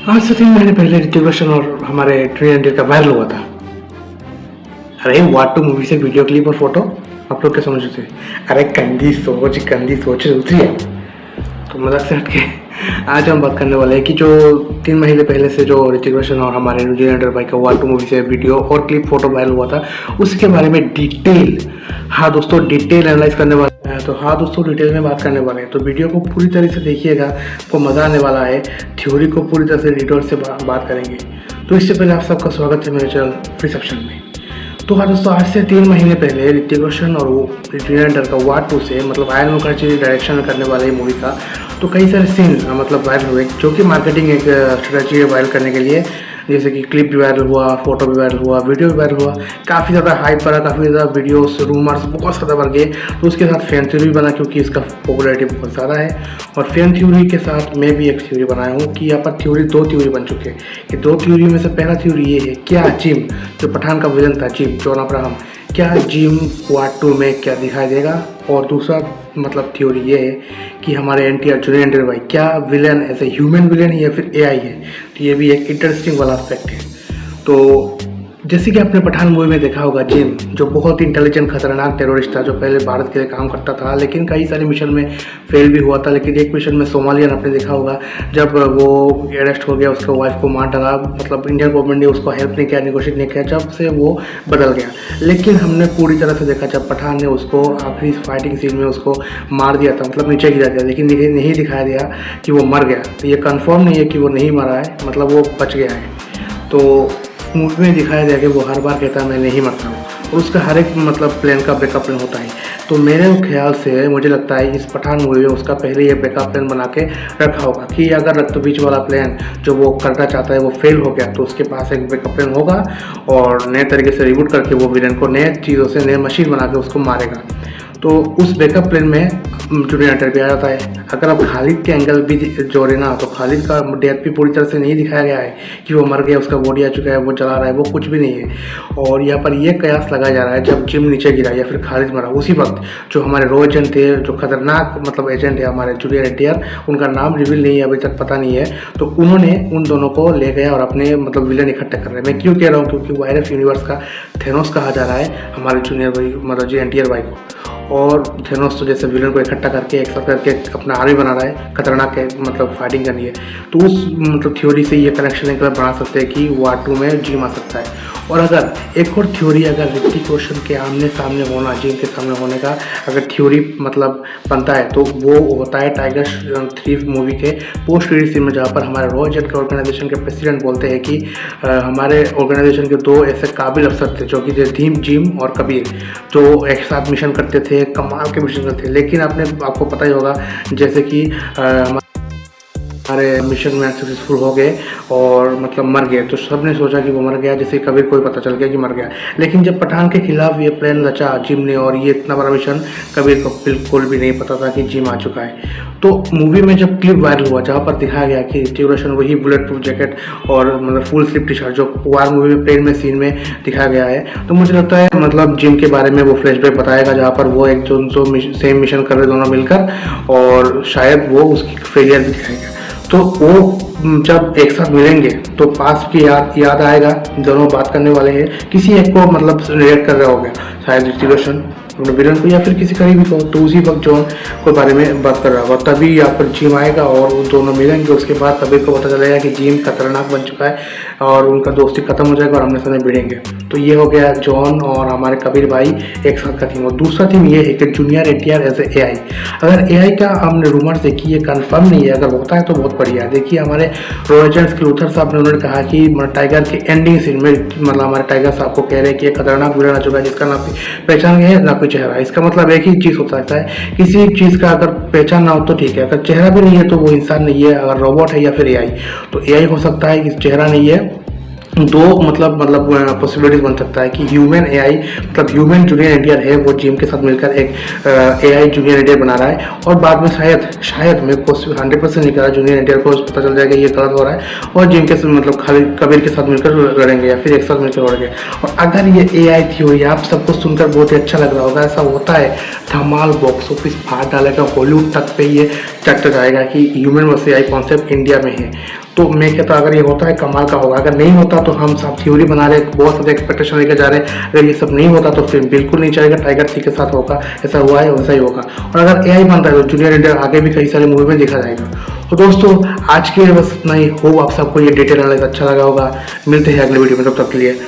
आज से 3 महीने पहले ऋतिक रोशन और हमारे ट्रेन का वायरल हुआ था। अरे वाट टू मूवी से वीडियो क्लिप और फोटो आप लोग क्या समझ थे? अरे गंदी सोच दूसरी है। तो मजाक से हटके आज हम बात करने वाले हैं कि जो 3 महीने पहले से जो ऋतिक रोशन और हमारे रणवीर भाई का वाट टू मूवी से वीडियो और क्लिप फोटो वायरल हुआ था उसके बारे में डिटेल डिटेल एनालाइज करने वाले हैं। तो डिटेल में बात करने वाले हैं, तो वीडियो को पूरी तरह से देखिएगा, आपको मज़ा आने वाला है। थ्योरी को पूरी तरह से डिटेल से बात करेंगे। तो इससे पहले आप सबका स्वागत है मेरे चैनल रिसेप्शन में। तो हाँ दोस्तों, आज से 3 महीने पहले ऋतिक रोशन और वो रणवीर का वाट टू से मतलब आयन मुखर्जी डायरेक्शन में करने वाले मूवी का तो कई सारे सीन मतलब वायरल हुए, जो कि मार्केटिंग एक स्ट्रेटजी वायरल करने के लिए, जैसे कि क्लिप भी वायरल हुआ, फोटो भी वायरल हुआ, वीडियो भी वायरल हुआ, काफ़ी ज़्यादा हाइप बना, काफ़ी ज़्यादा वीडियोस रूमर्स बहुत ज़्यादा बढ़ गए। तो उसके साथ फैन थ्योरी भी बना, क्योंकि इसका पॉपुलैरिटी बहुत ज़्यादा है। और फैन थ्योरी के साथ मैं भी एक थ्योरी बनाया हूँ कि यहाँ पर दो थ्योरी बन चुके हैं। कि 2 थ्योरी में से पहला थ्योरी ये है, क्या जिम जो पठान का विलन था, जिम जॉन अब्राहम, क्या जिम पार्ट 2 में क्या दिखाई देगा? और दूसरा मतलब थ्योरी ये है कि हमारे जूनियर भाई क्या villain as a human villain है या फिर एआई है? तो ये भी एक इंटरेस्टिंग वाला एस्पेक्ट है। तो जैसे कि आपने पठान मूवी में देखा होगा, जिम जो बहुत इंटेलिजेंट खतरनाक टेररिस्ट था, जो पहले भारत के लिए काम करता था, लेकिन कई सारे मिशन में फेल भी हुआ था। लेकिन एक मिशन में सोमालियन आपने देखा होगा, जब वो अरेस्ट हो गया, उसके वाइफ को मार डाला, मतलब इंडियन गवर्नमेंट ने उसको हेल्प नहीं किया, निगोशिएट नहीं किया, जब से वो बदल गया। लेकिन हमने पूरी तरह से देखा जब पठान ने उसको आखिरी फाइटिंग सीन में उसको मार दिया था, मतलब नीचे गिरा दिया, लेकिन नहीं दिखाया गया कि वो मर गया। तो ये कंफर्म नहीं है कि वो नहीं मरा है, मतलब वो बच गया है। तो मूवी में दिखाया गया कि वो हर बार कहता है मैं नहीं मरता हूँ, और उसका हर एक मतलब प्लान का बैकअप प्लान होता है। तो मेरे ख्याल से मुझे लगता है इस पठान मूवी में उसका पहले ये बैकअप प्लान बना के रखा होगा कि अगर रक्त बीच वाला प्लान जो वो करना चाहता है वो फेल हो गया, तो उसके पास एक बैकअप प्लान होगा और नए तरीके से रिबूट करके वो विलन को नए चीज़ों से नए मशीन बना के उसको मारेगा। तो उस बैकअप प्लान में जूनियर भी आ जाता है। अगर आप खालिद के एंगल भी जोड़े ना, तो खालिद का डेथ भी पूरी तरह से नहीं दिखाया गया है कि वो मर गया, उसका बॉडी आ चुका है, वो जला रहा है, वो कुछ भी नहीं है। और यहाँ पर ये कयास लगाया जा रहा है जब जिम नीचे गिरा या फिर खालिद मरा, उसी वक्त जो हमारे रो एजेंट थे, जो खतरनाक मतलब एजेंट है हमारे जूनियर एनटीआर, उनका नाम रिवील नहीं है, अभी तक पता नहीं है। तो उन्होंने उन दोनों को ले गया और अपने मतलब विलन इकट्ठा कर रहे हैं। मैं क्यों कह रहा हूँ? क्योंकि वायरस यूनिवर्स का थेनोस कहा जा रहा है हमारे जूनियर भाई मतलब जी एनटीआर भाई को। और थेनोस तो जैसे विलन को इकट्ठा करके एक साथ करके अपना आर्मी बना रहा है, खतरनाक है, मतलब फाइटिंग करनी है। तो उस मतलब थ्योरी से ये कनेक्शन एक बार बना सकते हैं कि वार 2 में जिम आ सकता है। और अगर एक और थ्योरी, अगर ऋतिक रोशन के आमने सामने होना, जिम के सामने होने का अगर थ्योरी मतलब बनता है, तो वो होता है टाइगर 3 मूवी के पोस्ट क्रेडिट सीन में, जहाँ पर हमारे रॉ एजेंट के ऑर्गेनाइजेशन के प्रेसिडेंट बोलते हैं कि हमारे ऑर्गेनाइजेशन के 2 ऐसे काबिल अफसर थे जो कि जिम और कबीर, जो एक साथ मिशन करते थे, कमाल के मिशन करते थे। लेकिन आपको पता ही होगा जैसे कि हमारे मिशन में सक्सेसफुल हो गए और मतलब मर गए, तो सबने सोचा कि वो मर गया, जैसे कबीर को भी पता चल गया कि मर गया। लेकिन जब पठान के खिलाफ ये प्लान रचा जिम ने, और ये इतना बड़ा मिशन, कबीर को बिल्कुल भी नहीं पता था कि जिम आ चुका है। तो मूवी में जब क्लिप वायरल हुआ जहाँ पर दिखाया गया कि ऋतिक रोशन वही बुलेट प्रूफ जैकेट और मतलब फुल स्लीव टी शर्ट जो वार मूवी में प्लेन में सीन में दिखाया गया है, तो मुझे लगता है मतलब जिम के बारे में वो फ्लैशबैक बताएगा, जहाँ पर वो एक जो सेम मिशन कर रहे दोनों मिलकर, और शायद वो उसकी फेलियर भी दिखाएगा। तो वो जब एक साथ मिलेंगे तो पास की याद आएगा, दोनों बात करने वाले हैं, किसी एक को मतलब रिएक्ट कर रहा होगा, शायद ऋतिक रोशन विलन को या फिर किसी करीबी को, तो उसी वक्त जॉन के बारे में बात कर रहा होगा। तभी यहाँ पर जिम आएगा और वो दोनों मिलेंगे। उसके बाद कबीर को पता चलेगा कि जिम खतरनाक बन चुका है और उनका दोस्ती खत्म हो जाएगा और हमने सामने भिड़ेंगे। तो ये हो गया जॉन और हमारे कबीर भाई एक साथ का थीम। और दूसरा थीम ये है कि junior NTR as a AI. अगर एआई का हमने रूमर देखी, ये कंफर्म नहीं है, अगर होता है तो बहुत बढ़िया है। देखिए हमारे रोजेंट्स के लूथर साहब ने उन्होंने कहा कि टाइगर के एंडिंग सीन में मतलब हमारे टाइगर साहब को कह रहे हैं कि एक खतरनाक विलन आ चुका है जिसका ना पहचान है ना कोई चेहरा। इसका मतलब एक ही चीज हो सकता है, किसी चीज का अगर पहचान ना हो तो ठीक है, अगर चेहरा भी नहीं है तो वो इंसान नहीं है, अगर रोबोट है या फिर एआई। तो एआई हो सकता है कि चेहरा नहीं है, दो मतलब पॉसिबिलिटीज बन सकता है कि ह्यूमन एआई मतलब ह्यूमन जूनियर एनटीआर है, वो जिम के साथ मिलकर एक एआई जूनियर एनटीआर बना रहा है। और बाद में शायद मैं 100% नहीं कह रहा, जूनियर एनटीआर को पता चल जाएगा ये गलत हो रहा है और जिम के मतलब कबीर के साथ मिलकर लड़ेंगे या फिर एक साथ मिलकर लड़ेंगे। और अगर ये एआई थ्योरी आप सबको सुनकर बहुत ही अच्छा लग रहा होगा, ऐसा होता है, धमाल बॉक्स ऑफिस फाड़ डालेगा, हॉलीवुड तक पे ये चर्चा जाएगा कि human versus AI concept India में है। तो मैं कहता अगर ये होता है कमाल का होगा, अगर नहीं होता तो हम सब थ्योरी बना रहे, बहुत सारे एक्सपेक्टेशन लेकर जा रहे हैं। अगर ये सब नहीं होता तो फिर बिल्कुल नहीं चलेगा, टाइगर 3 के साथ होगा, ऐसा हुआ है वैसा ही होगा। और अगर एआई बनता है तो जूनियर एनटीआर आगे भी कई सारे मूवी में देखा जाएगा। तो दोस्तों आज के लिए बस इतना ही। होप आप सबको ये डिटेल एनालिसिस अच्छा लगा होगा। मिलते हैं अगले वीडियो में, तब तक के लिए